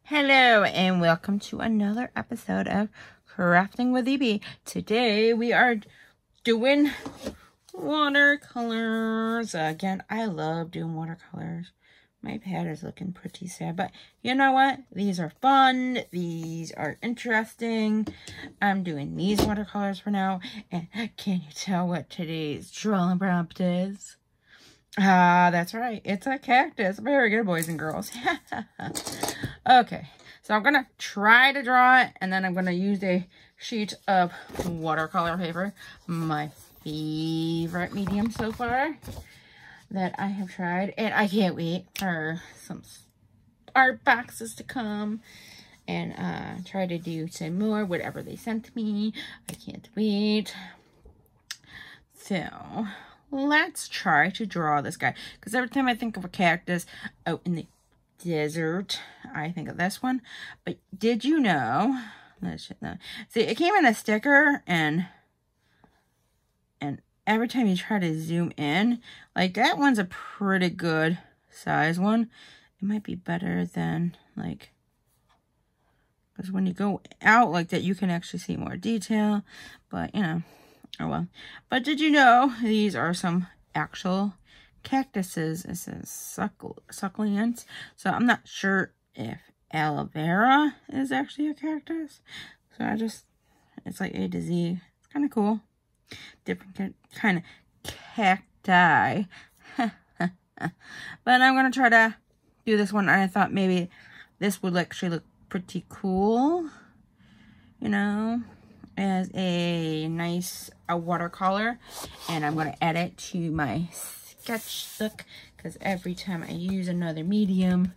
Hello and welcome to another episode of Crafting with EB. Today we are doing watercolors. Again, I love doing watercolors. My pad is looking pretty sad, but you know what? These are fun. These are interesting. I'm doing these watercolors for now. And can you tell what today's drawing prompt is? That's right. It's a cactus. Very good, boys and girls. Okay, so I'm going to try to draw it, and then I'm going to use a sheet of watercolor paper, my favorite medium so far that I have tried, and I can't wait for some art boxes to come and try to do some more, whatever they sent me. I can't wait. So let's try to draw this guy, because every time I think of a cactus out in the desert, I think of this one. But did you know, see, it came in a sticker, and every time you try to zoom in, like, that one's a pretty good size one. It might be better than, like, because when you go out like that, you can actually see more detail. But, you know, oh well. But did you know these are some actual cactuses? It says succulents. So I'm not sure if aloe vera is actually a cactus. So it's like A to Z. It's kind of cool. Different kind of cacti. But I'm going to try to do this one. And I thought maybe this would actually look pretty cool, you know, as a nice watercolor. And I'm going to add it to my sketchbook, because every time I use another medium,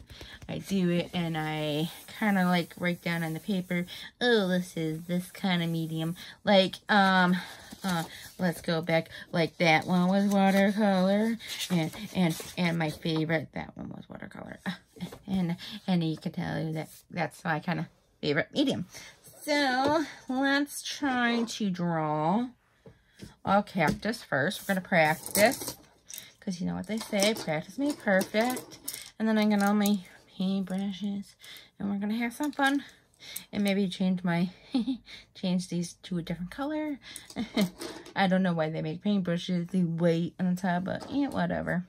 I do it and I kind of like write down on the paper, oh, this is this kind of medium. Like, let's go back, like that one was watercolor, and my favorite, that one was watercolor. And you can tell that that's my kind of favorite medium. So let's try to draw a cactus first. We're going to practice, because you know what they say, practice makes perfect. And then I'm going to all my paintbrushes, and we're going to have some fun. And maybe change these to a different color. I don't know why they make paintbrushes, the white on the top, but yeah, whatever.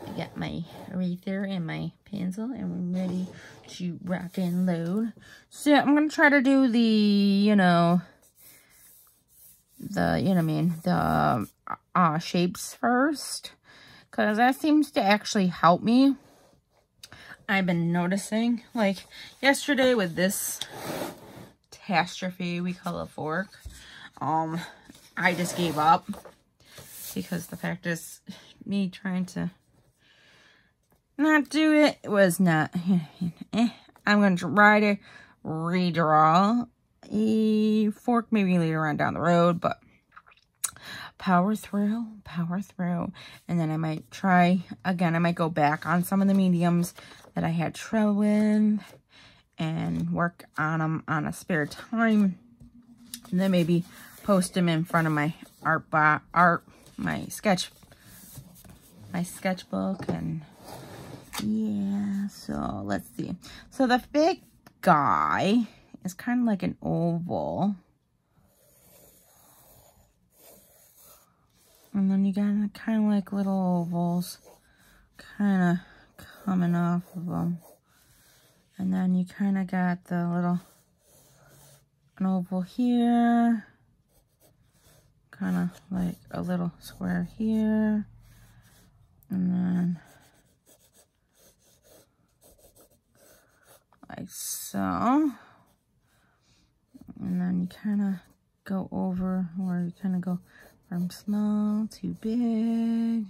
I got my eraser and my pencil, and we're ready to rock and load. So I'm going to try to do the shapes first, because that seems to actually help me. I've been noticing, like yesterday with this catastrophe we call a fork, I just gave up, because the fact is, me trying to not do it was not, I'm going to try to redraw a fork maybe later on down the road, but power through. And then I might try again. I might go back on some of the mediums that I had trouble with and work on them on a spare time, and then maybe post them in front of my my sketchbook. And yeah, so let's see. So the big guy is kind of like an oval, and then you got kind of like little ovals kind of coming off of them. And then you kind of got the an oval here, kind of like a little square here, and then like so. And then you kind of go over, or you kind of go from small to big.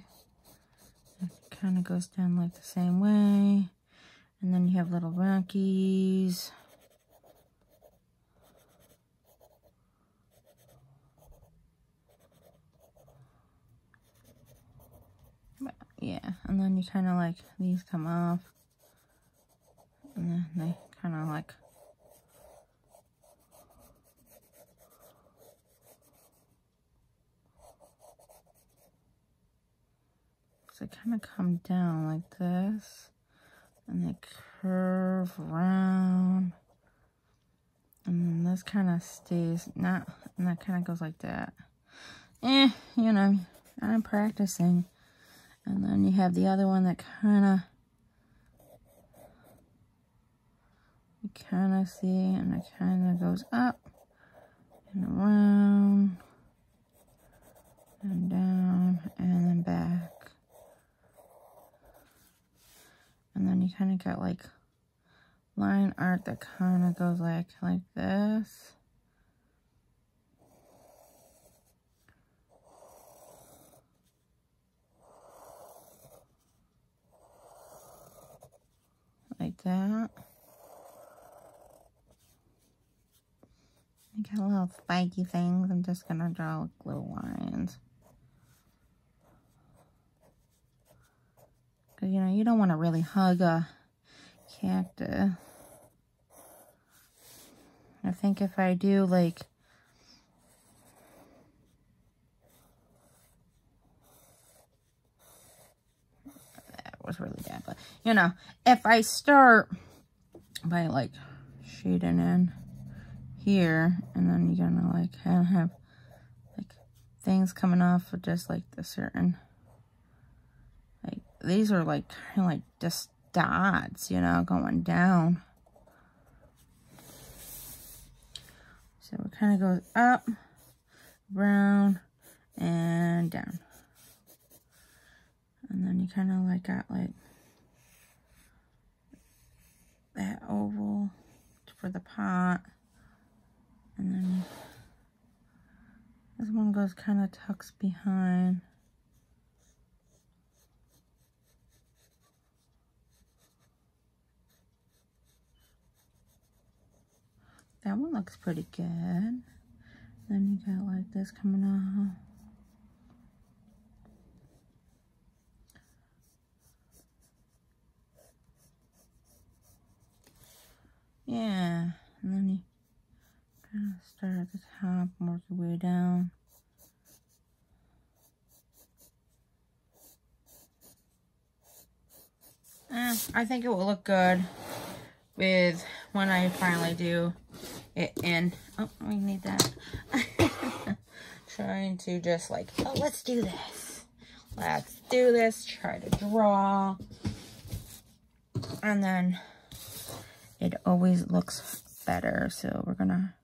It kind of goes down like the same way. And then you have little rockies. Yeah, and then you kind of like, these come off. And then they kind of like, so they kind of come down like this. And they curve around. And then this kind of stays, and that kind of goes like that. You know, I'm practicing. And then you have the other one that you kind of see, and it kind of goes up and around and down and then back. And then you kind of got like line art that kind of goes like this. Like that. You got little spiky things. I'm just gonna draw like little lines. Cause you know, you don't want to really hug a cactus. I think if I do like that was really bad, but you know, if I start by like shading in here, and then you're gonna like kind of have like things coming off of just like the certain, like these are like kind of like just dots, you know, going down. So it kind of goes up, around, and down. And then you kind of like got like that oval for the pot. And then this one goes kind of tucks behind. That one looks pretty good. Then you got like this coming off. Yeah, and then you kind of start at the top and work your way down. I think it will look good with when I finally do it in. Oh, we need that. Trying to just like, oh, let's do this. Let's do this. Try to draw. And then it always looks better. So we're gonna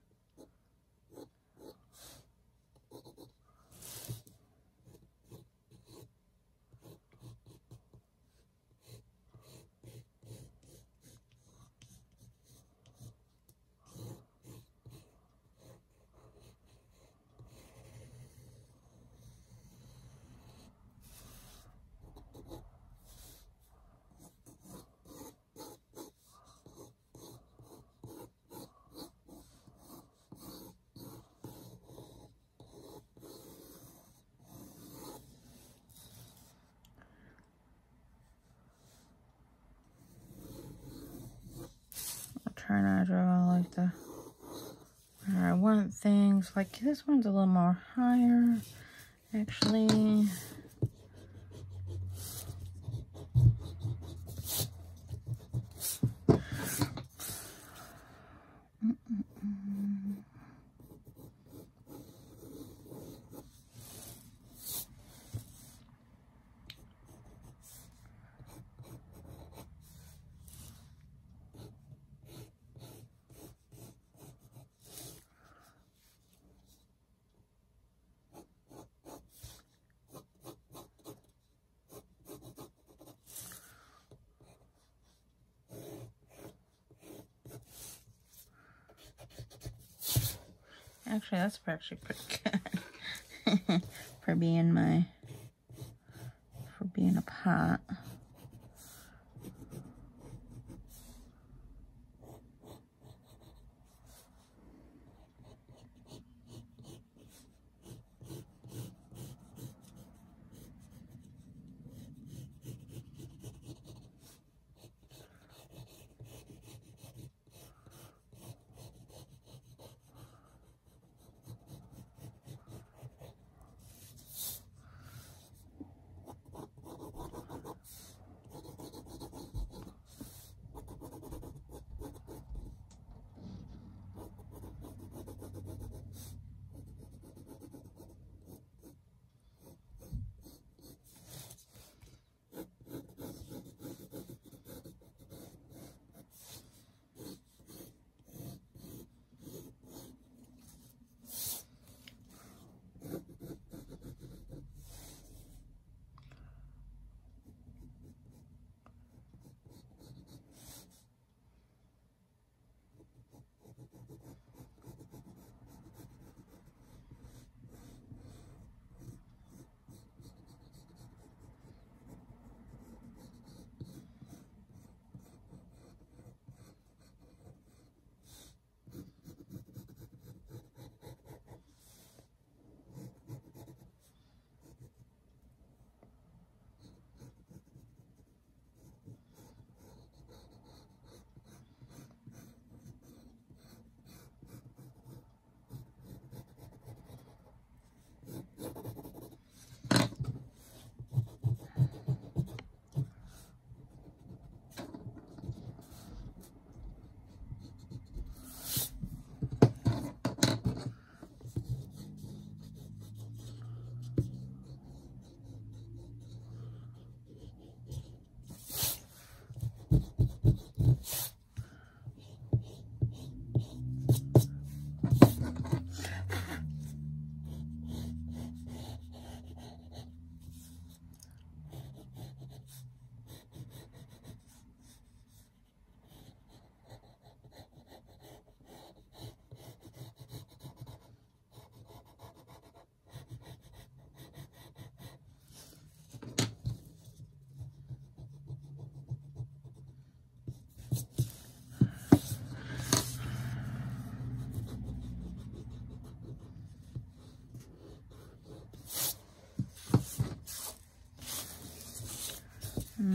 try not to draw like the where I want things. Like this one's a little more higher, actually. Actually, that's actually pretty good for being a pot.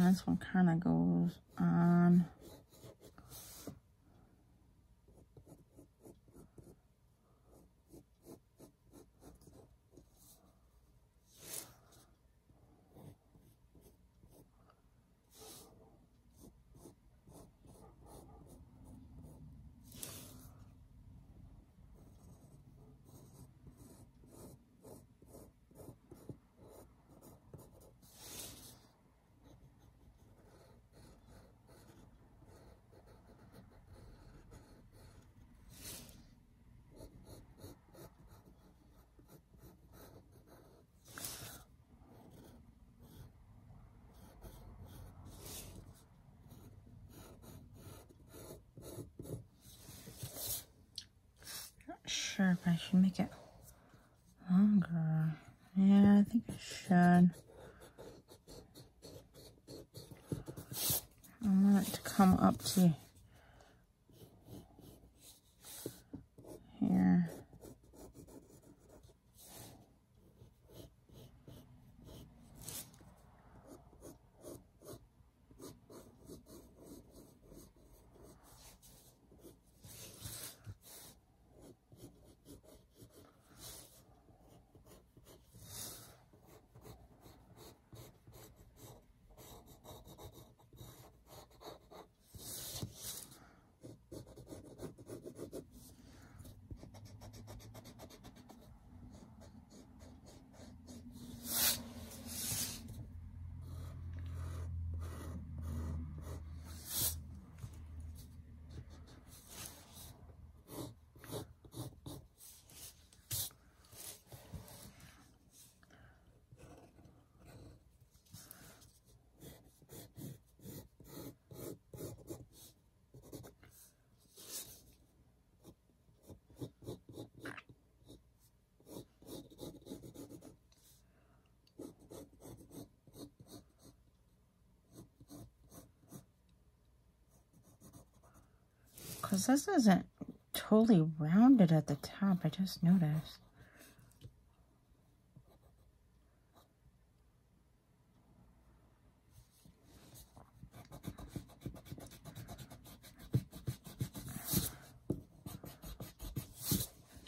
And this one kind of goes on. Sure if I should make it longer. Yeah, I think I should. I want it to come up to here. Because this isn't totally rounded at the top, I just noticed.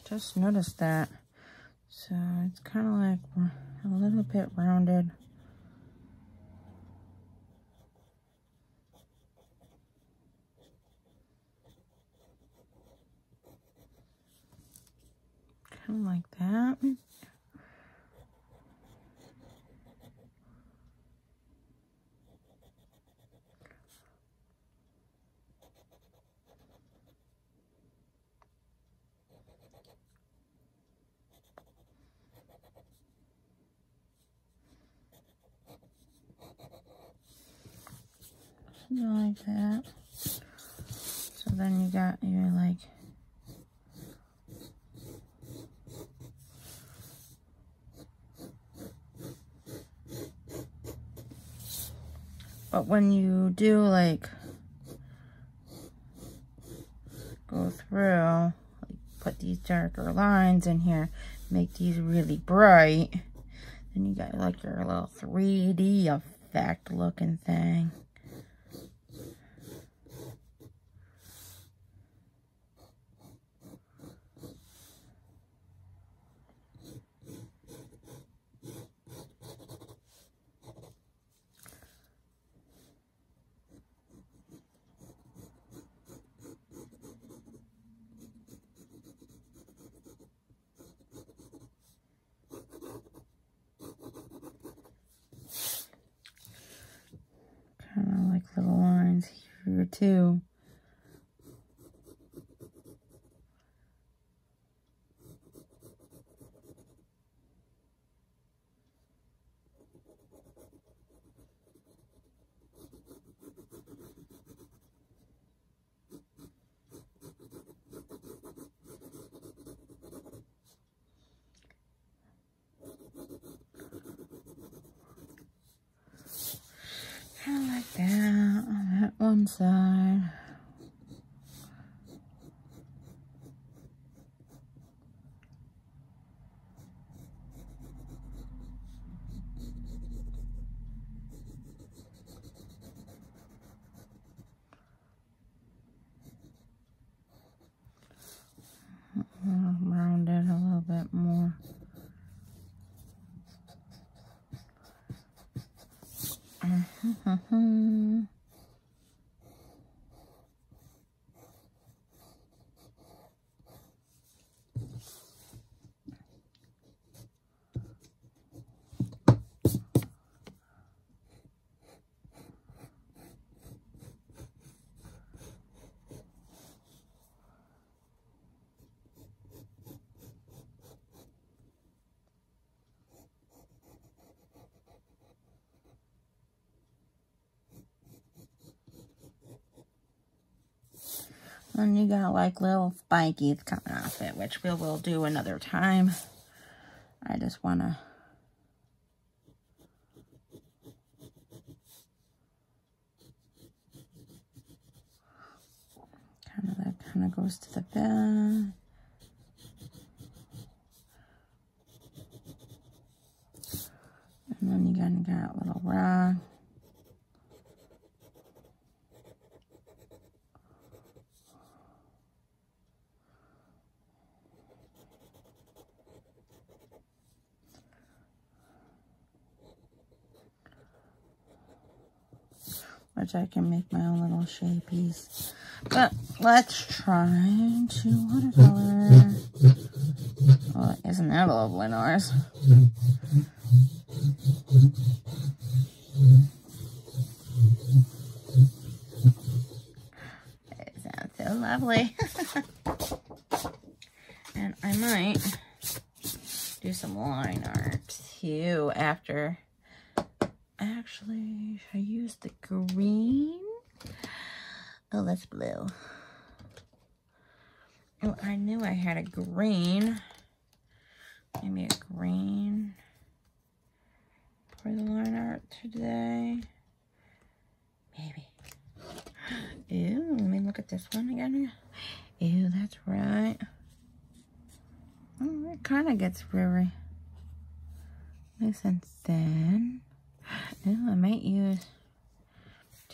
Just noticed that. So it's kind of like a little bit rounded. Kind of like that. Something like that. So then you got your like but when you do like go through, like put these darker lines in here, make these really bright, then you got like your little 3D effect looking thing. Kind of like little lines here too. Kind of like that on that one side. And you got like little spikies coming off it, which we will do another time. I just want to kind of goes to the bed. And then you got a little rock. Which I can make my own little shapies. But let's try to watercolor. Oh, isn't that lovely noise? It sounds so lovely. And I might do some line art too after. Actually, should I use the green? Oh, that's blue. Oh, I knew I had a green. Maybe a green for the line art today. Maybe. Ew, let me look at this one again. Ew, that's right. Oh, it kind of gets very nice and thin. Ooh, I might use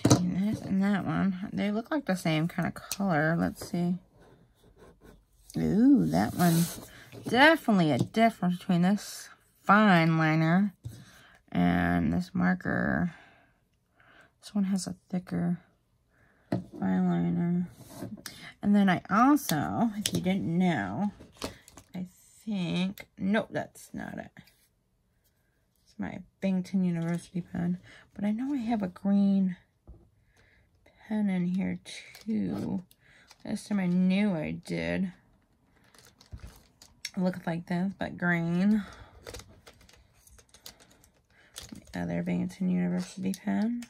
between this and that one. They look like the same kind of color. Let's see. Ooh, that one's definitely a difference between this fine liner and this marker. This one has a thicker fine liner. And then I also, if you didn't know, I think, nope, that's not it. My Binghamton University pen, but I know I have a green pen in here too. Last time I knew I did. It looked like this, but green. Other Binghamton University pen.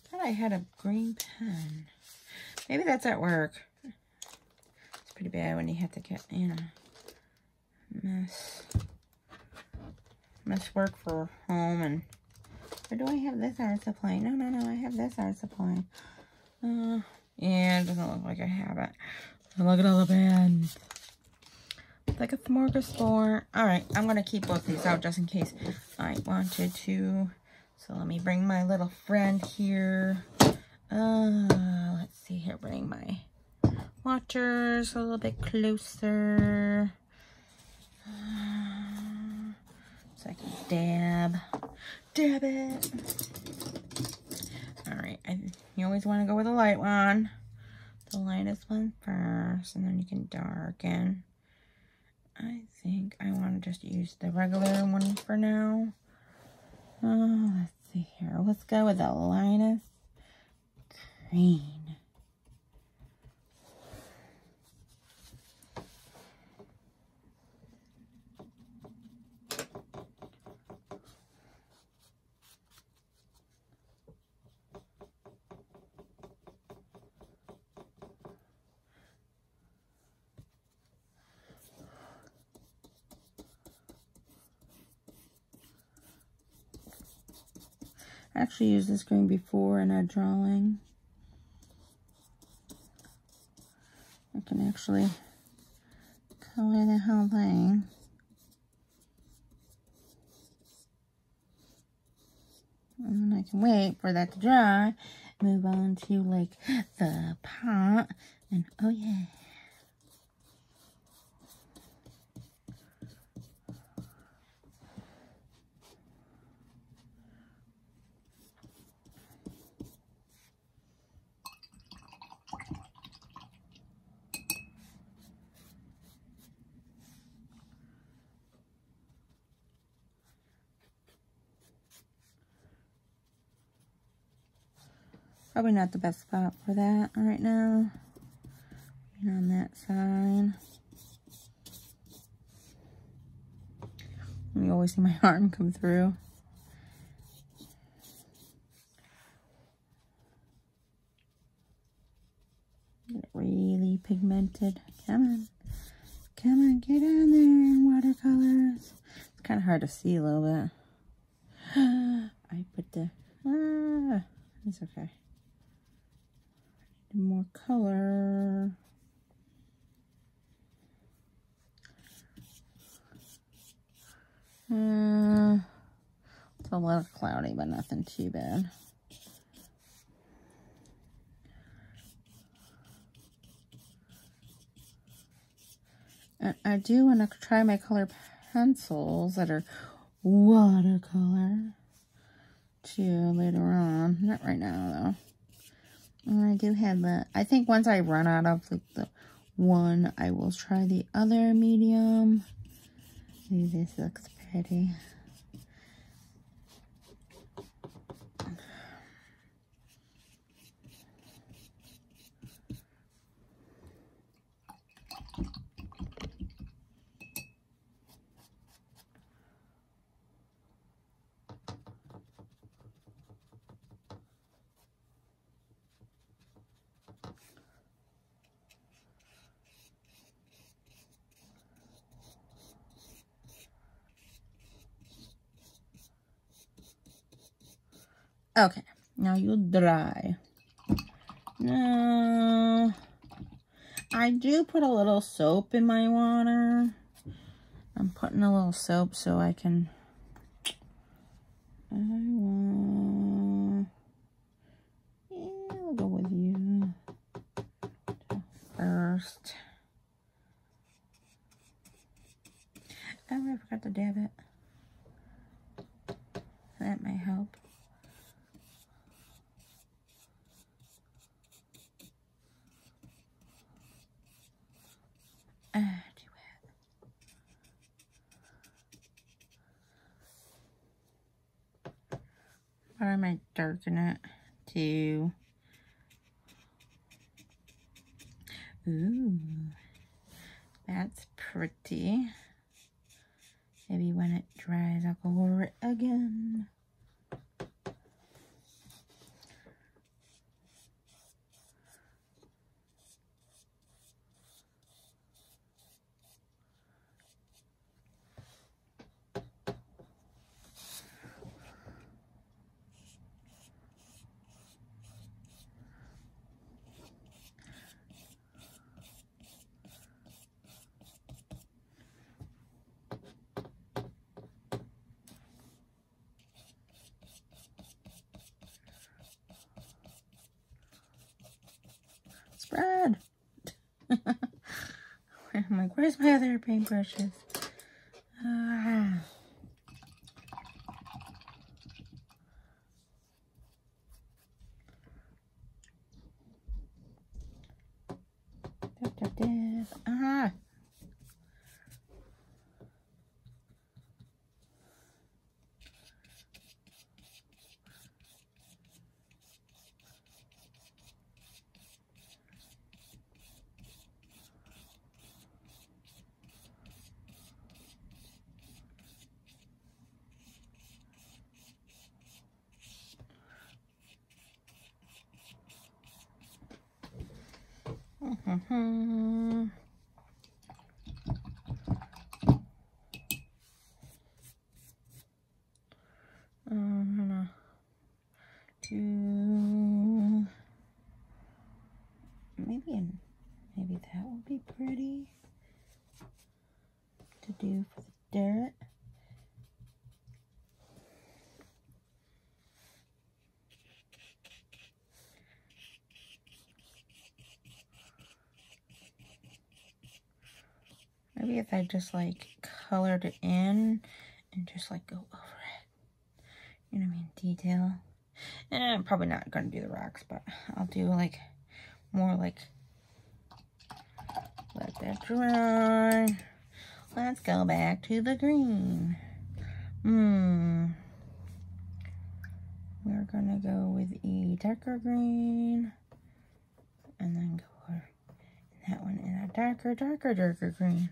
Thought I had a green pen. Maybe that's at work. It's pretty bad when you have to get, you know, mess work for home. And or do I have this art supply? No, I have this art supply. Yeah, it doesn't look like I have it. So look at all the pens. It's like a smorgasbord. All right, I'm gonna keep both these out just in case I wanted to. So let me bring my little friend here. Let's see here, bring my waters a little bit closer. So I can dab it. All right, you always want to go with a light one. The lightest one first, and then you can darken. I think I want to just use the regular one for now. Let's see here. Let's go with the lightest green. I actually used this green before in a drawing. I can actually color the whole thing. And then I can wait for that to dry, move on to like the pot, and oh yeah. Probably not the best spot for that right now. On that side. You always see my arm come through. Get it really pigmented. Come on. Come on, get on there, watercolors. It's kind of hard to see a little bit. I put the... it's okay. More color. It's a little cloudy, but nothing too bad. And I do want to try my color pencils that are watercolor too later on. Not right now though. And I do have the, I think once I run out of like the one, I will try the other medium. Ooh, this looks pretty. Okay, now you'll dry. Now, I do put a little soap in my water. I'm putting a little soap so I can... I'll go with you first. Oh, I forgot to dab it. That might help. But I might darken it too. Ooh, that's pretty. Maybe when it dries, I'll go over it again. Spread. I'm like, where's my other paintbrushes? I'm gonna do maybe that would be pretty to do for the dirt. Maybe if I just like colored it in and just like go over it. You know what I mean? Detail. And I'm probably not going to do the rocks, but I'll do like more like, let that dry. Let's go back to the green. We're going to go with a darker green. And then go over that one in a darker green.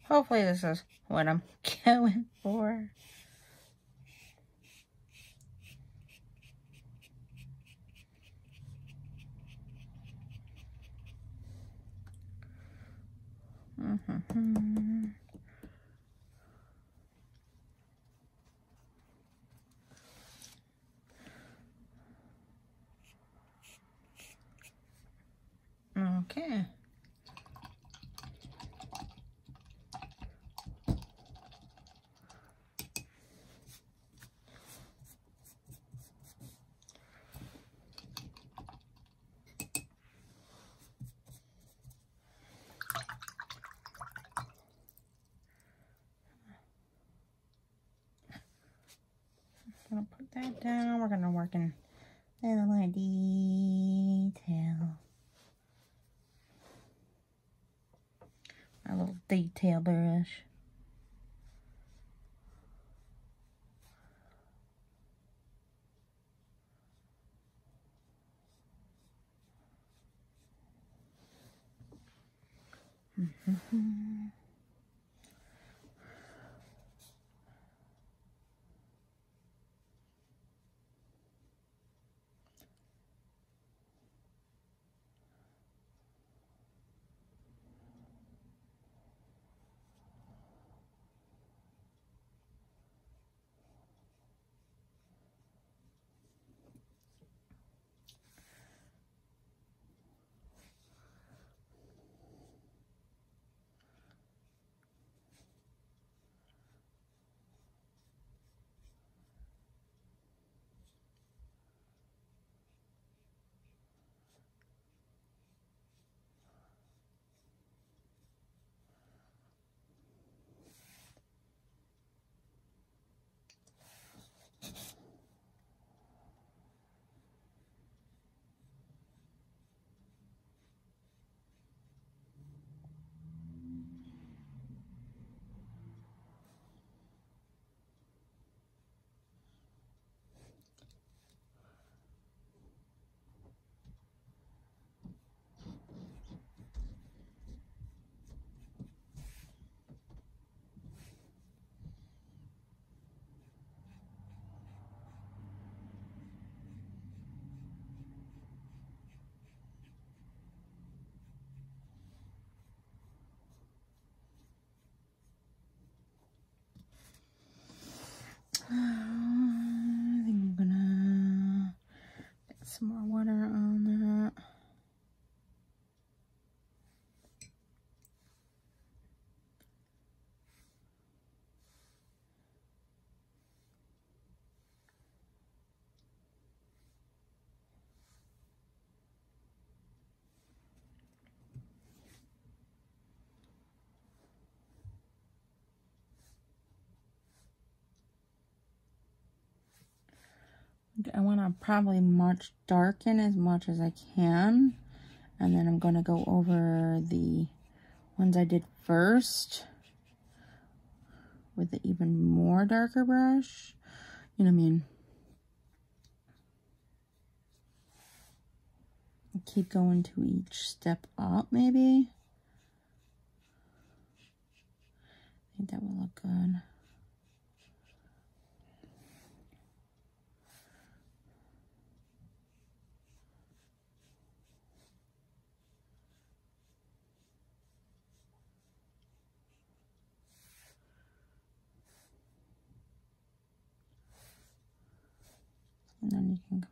Hopefully this is what I'm going for. Okay. Gonna put that down. We're gonna work in a little more detail. A little detail brush. I think I'm gonna get some more water on that. I want to probably darken as much as I can, and then I'm going to go over the ones I did first with the even more darker brush. You know what I mean? Keep going to each step up, maybe. I think that will look good. And then you can go.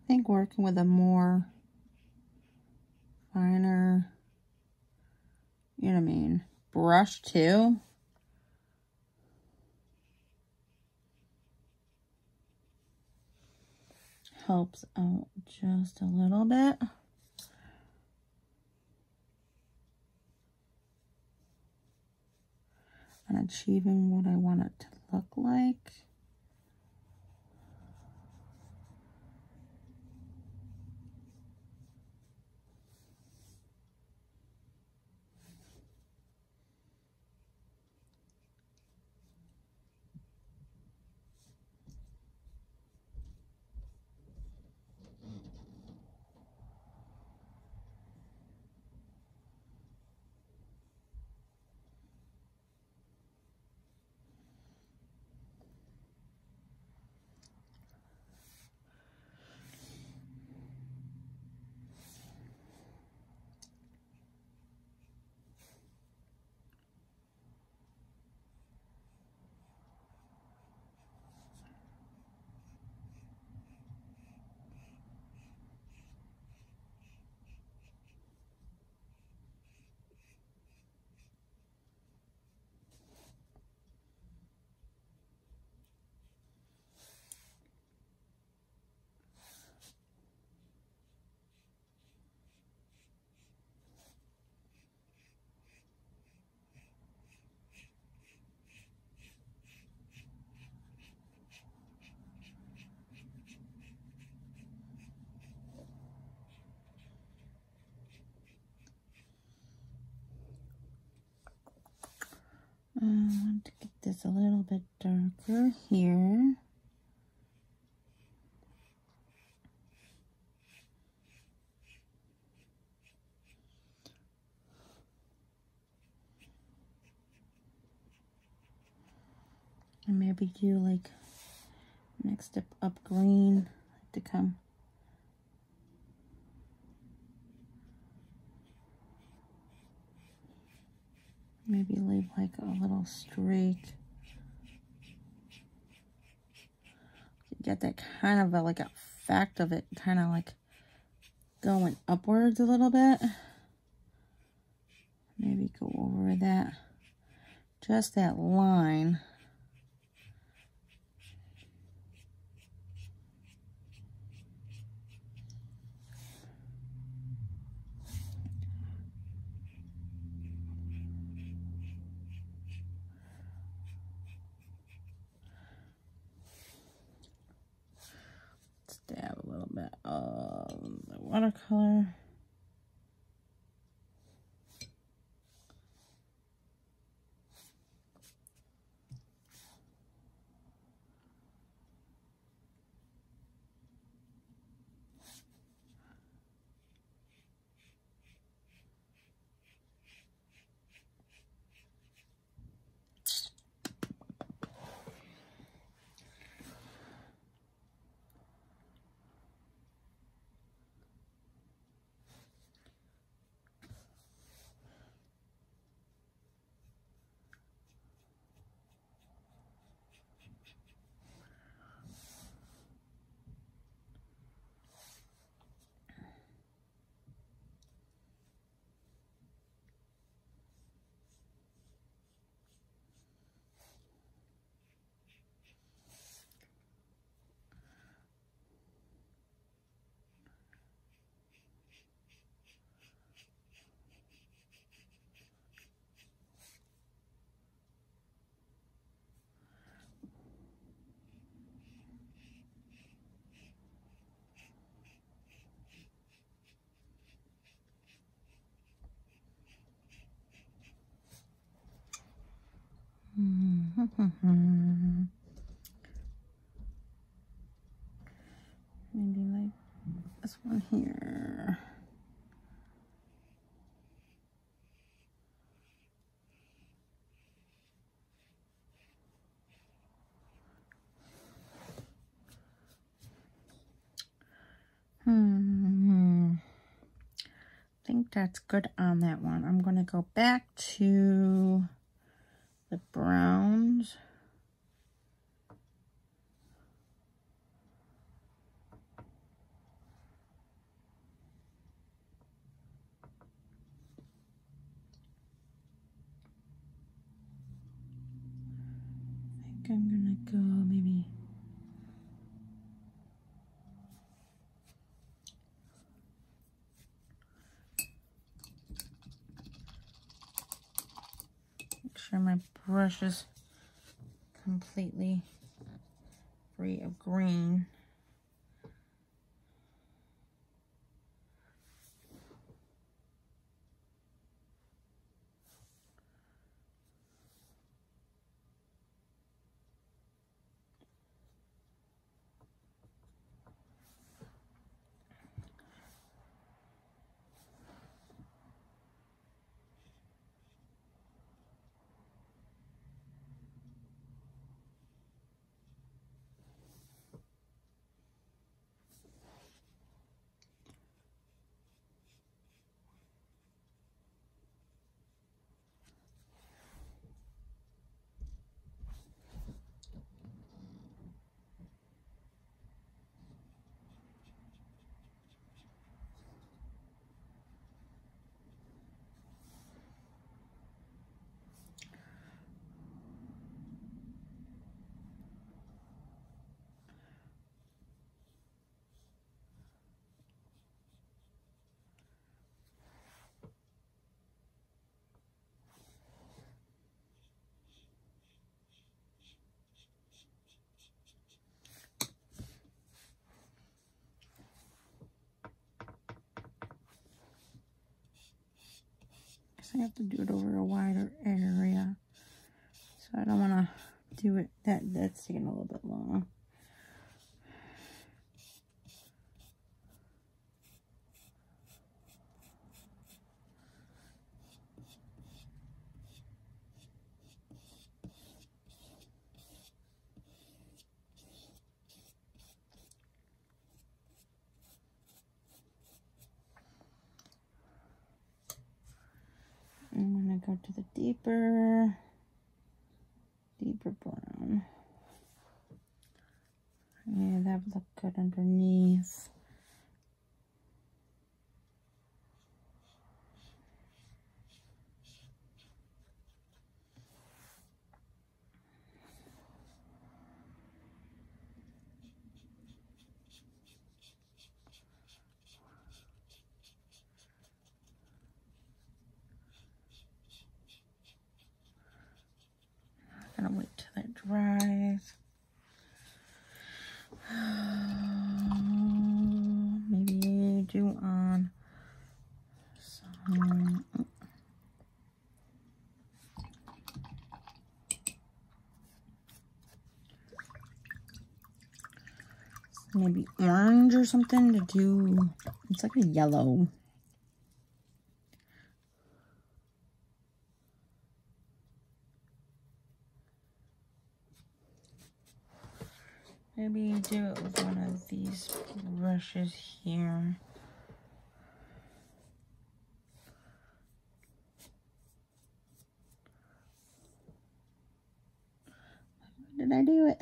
think working with a more finer, you know what I mean, brush too, helps out just a little bit. And achieving what I want it to look like. I want to get this a little bit darker here. And maybe do like next step up green to come. Maybe leave like a little streak. Get that kind of like effect of it kind of like going upwards a little bit. Maybe go over that, just that line. Dab a little bit of the watercolor. Maybe like this one here. I think that's good on that one. I'm going to go back to the browns. think I'm gonna go maybe make sure my brush is completely free of green. I have to do it over a wider area, so I don't want to do it. That's taking a little bit long. I'm gonna go to the deeper brown. Yeah, that would look good underneath. I'm gonna wait till it dries. Maybe do on some maybe orange or something to do. It's like a yellow. Maybe do it with one of these brushes here. Did I do it?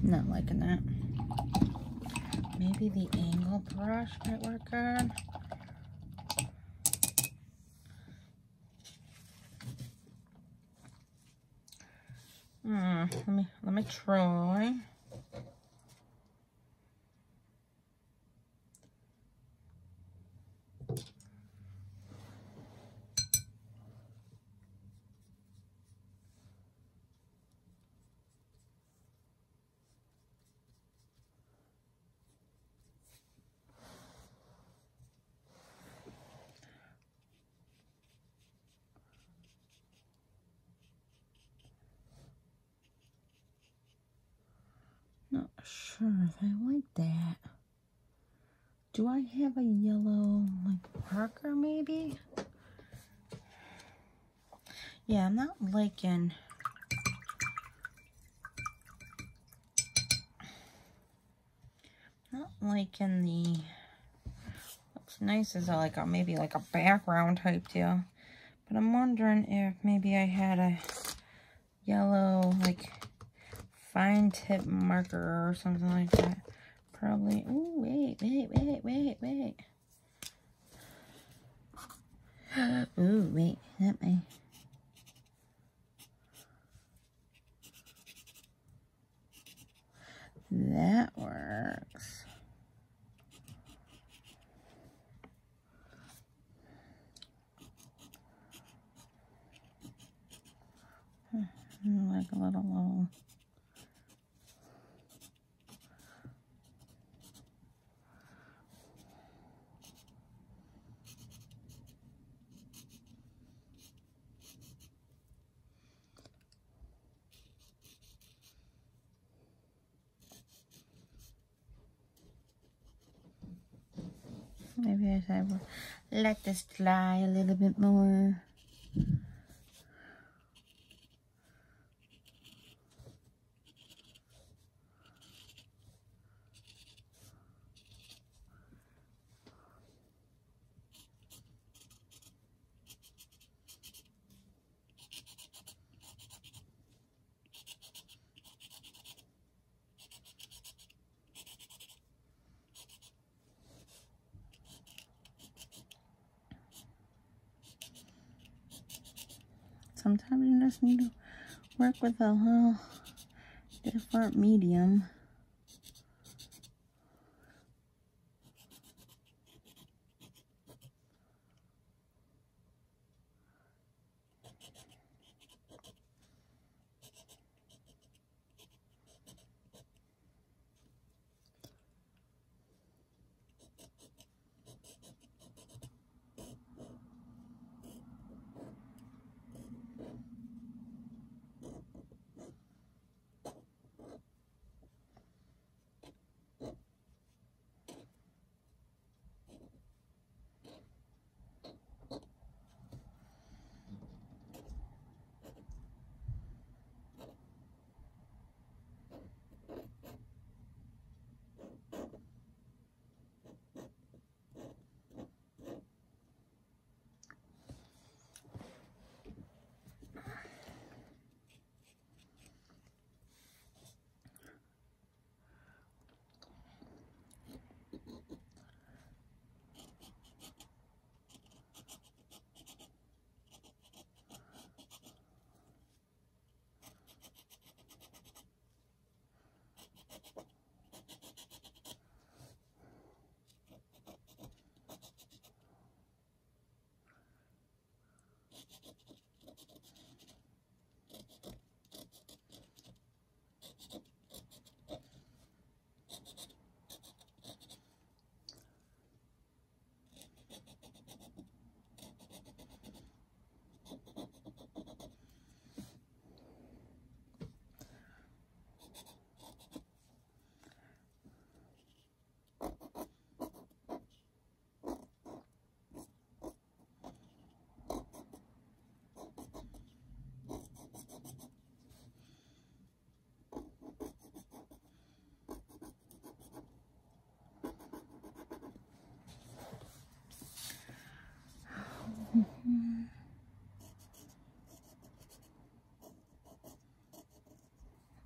Not liking that. Maybe the angle brush might work good. Let me try. Not sure if I like that. Do I have a yellow, like, marker maybe? Yeah, I'm not liking... the... Looks nice as like a, maybe like a background type deal. But I'm wondering if maybe I had a yellow, like... fine tip marker or something like that. Probably. Oh, wait. Ooh, wait. That may. That works. Like a little. Maybe I will let this dry a little bit more. Sometimes you just need to work with a little different medium.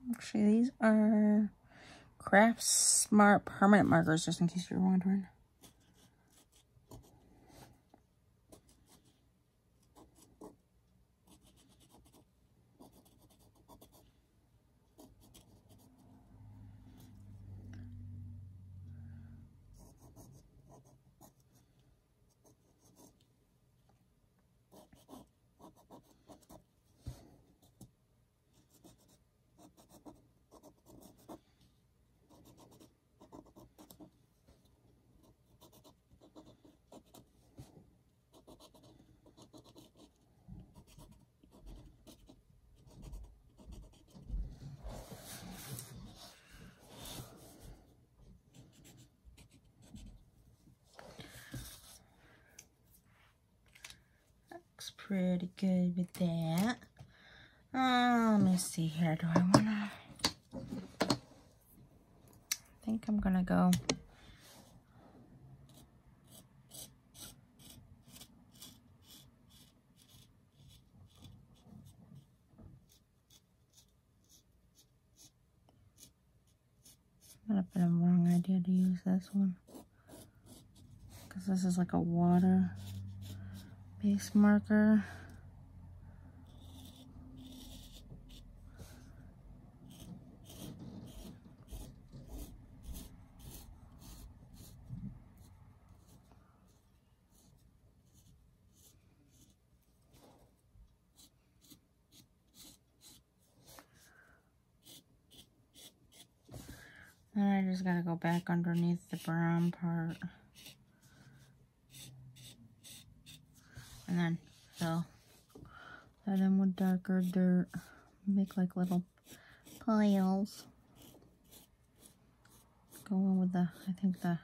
Actually, these are Craft Smart permanent markers, just in case you're wondering. Looks pretty good with that. Let me see here. Do I wanna? I think I'm gonna go. Might have been a wrong idea to use this one, because this is like a water base marker. And I just gotta go back underneath the brown part. And then fill that in with darker dirt. Make like little piles. Go in with the, I think that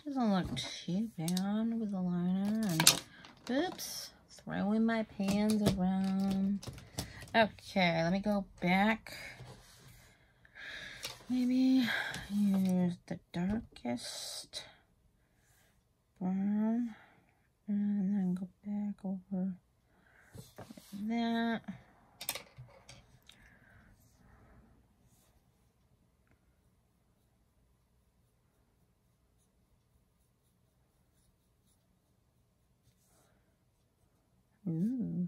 doesn't look too bad with the liner. And oops. Throwing my pans around. Okay, let me go back. Maybe use the darkest brown and then go back over that. Ooh.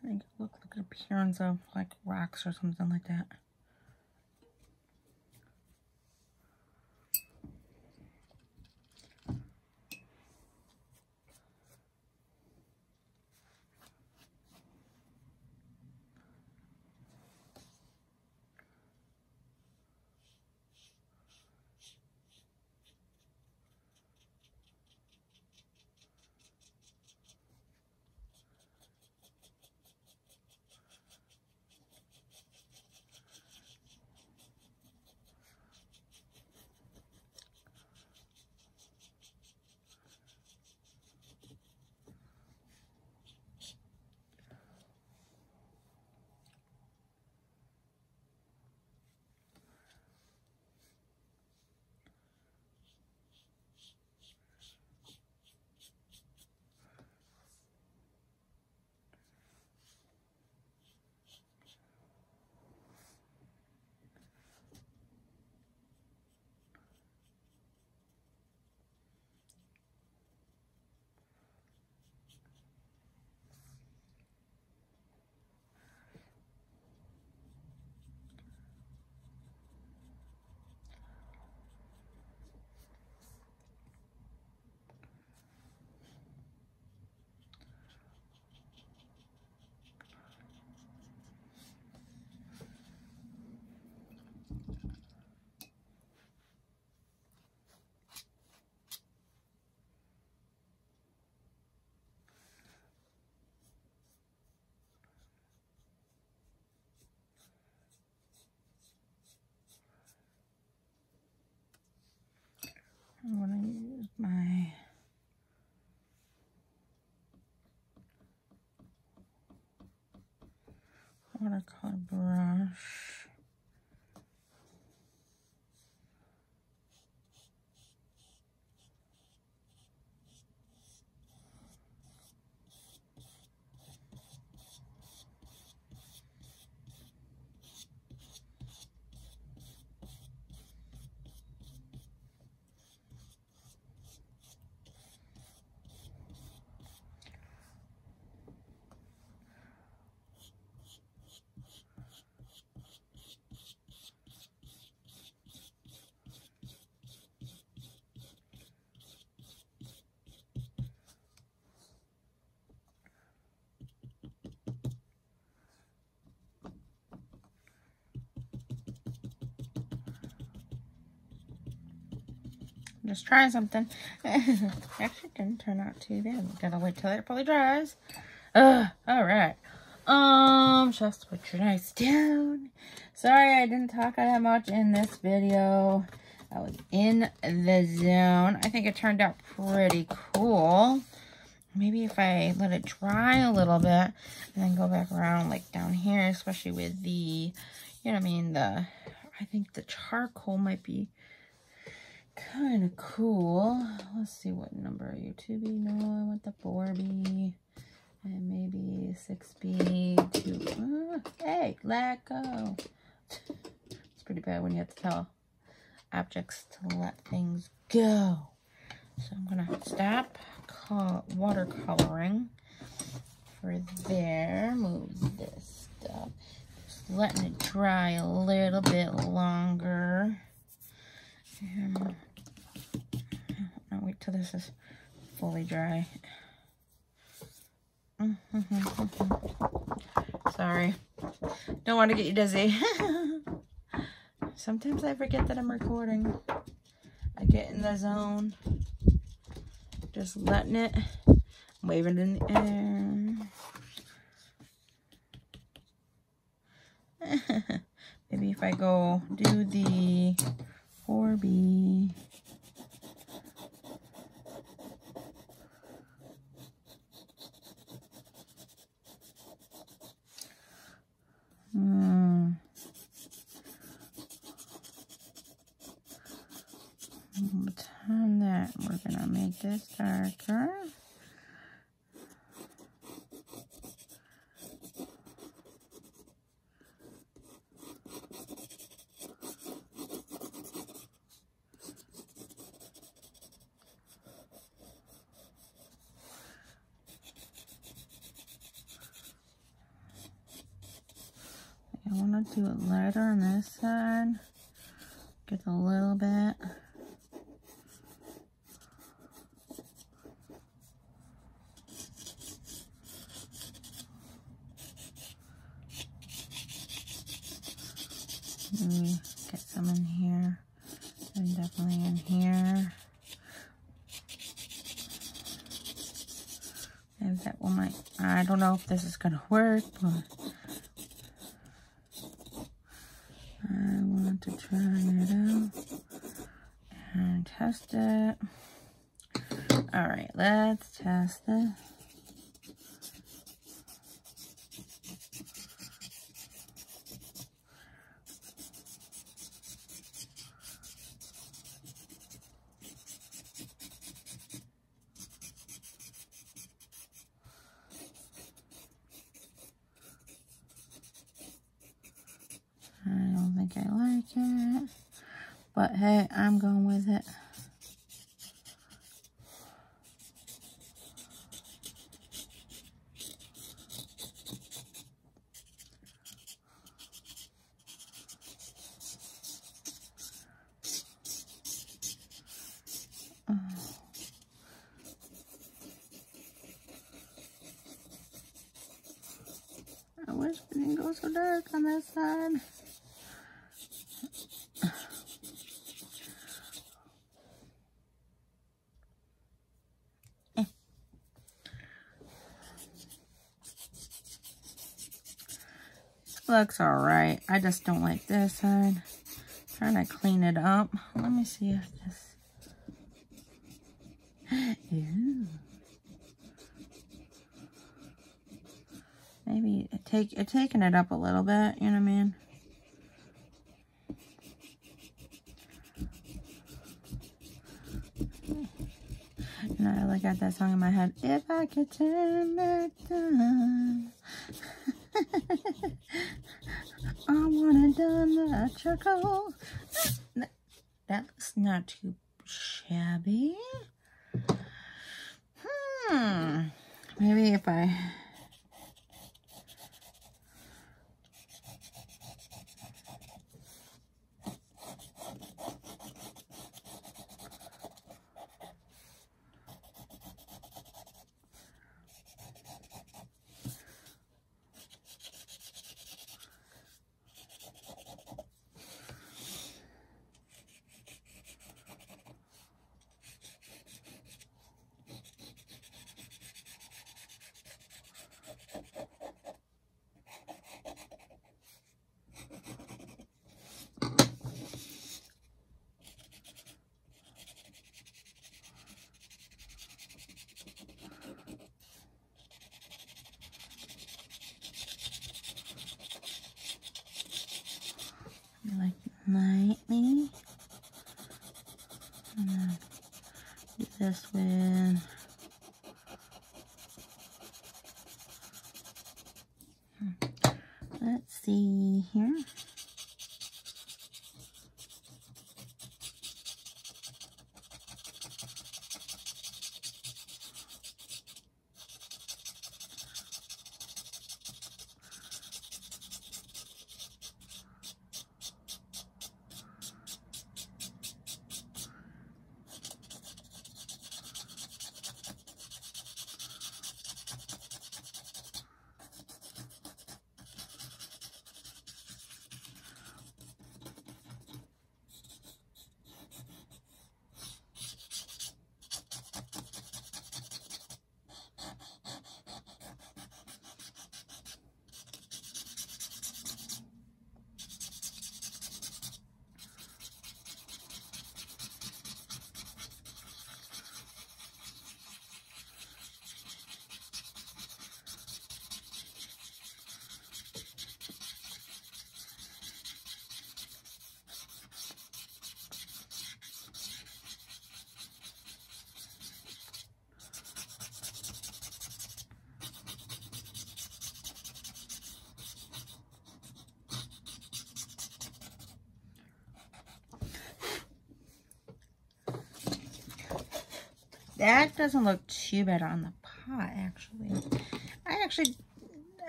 I think it looks like an appearance of like rocks or something like that. I'm gonna use my watercolor brush. just trying something. Actually, didn't turn out too bad. Gotta wait till it fully dries. All right. Just put your knives down. Sorry, I didn't talk that much in this video. I was in the zone. I think it turned out pretty cool. Maybe if I let it dry a little bit and then go back around like down here, especially with the, you know what I mean, I think the charcoal might be kind of cool. Let's see, what number are you? 2B? No, I want the 4B. And maybe 6B to, hey, let go. It's pretty bad when you have to tell objects to let things go. So I'm gonna stop watercoloring for there. Move this stuff. Just letting it dry a little bit longer. And I'll wait till this is fully dry. Sorry. Don't want to get you dizzy. Sometimes I forget that I'm recording. I get in the zone. Just letting it, waving in the air. Maybe if I go do the 4B. Turn that. We're gonna make this darker. I want to do it lighter on this side. Get a little bit. Maybe get some in here, and definitely in here. And that one might, I don't know if this is gonna work, but I want to try it out and test it. All right, let's test it. I don't think I like it, but hey, I'm going with it. I wish it didn't go so dark on this side. Looks alright. I just don't like this side. Trying to clean it up. Let me see if this. Ew. Maybe taking it up a little bit, you know what I mean? And I like got that song in my head. If I could turn back time. I wanna done the charcoal. That's not too shabby. Maybe if I let's see here. That doesn't look too bad on the pot, actually.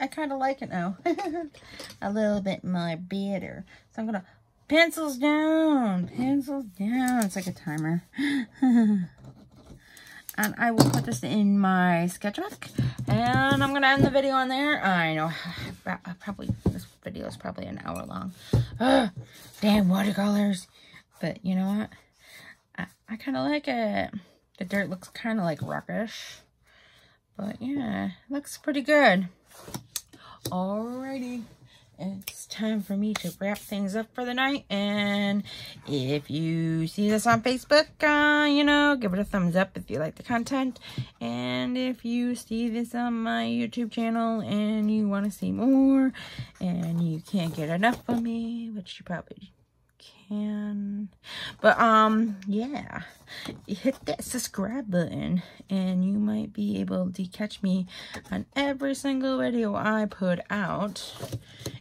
I kind of like it now. A little bit more better. So I'm going to pencils down. It's like a timer. And I will put this in my sketchbook. And I'm going to end the video on there. I know, this video is probably an hour long. Damn watercolors. But you know what? I kind of like it. The dirt looks kind of like rockish. But yeah, looks pretty good. Alrighty. It's time for me to wrap things up for the night. And if you see this on Facebook, you know, give it a thumbs up if you like the content. And if you see this on my YouTube channel and you want to see more and you can't get enough of me, which you probably can, but yeah, hit that subscribe button and you might be able to catch me on every single video I put out.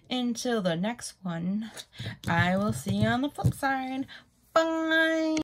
Until the next one, I will see you on the flip side. Bye.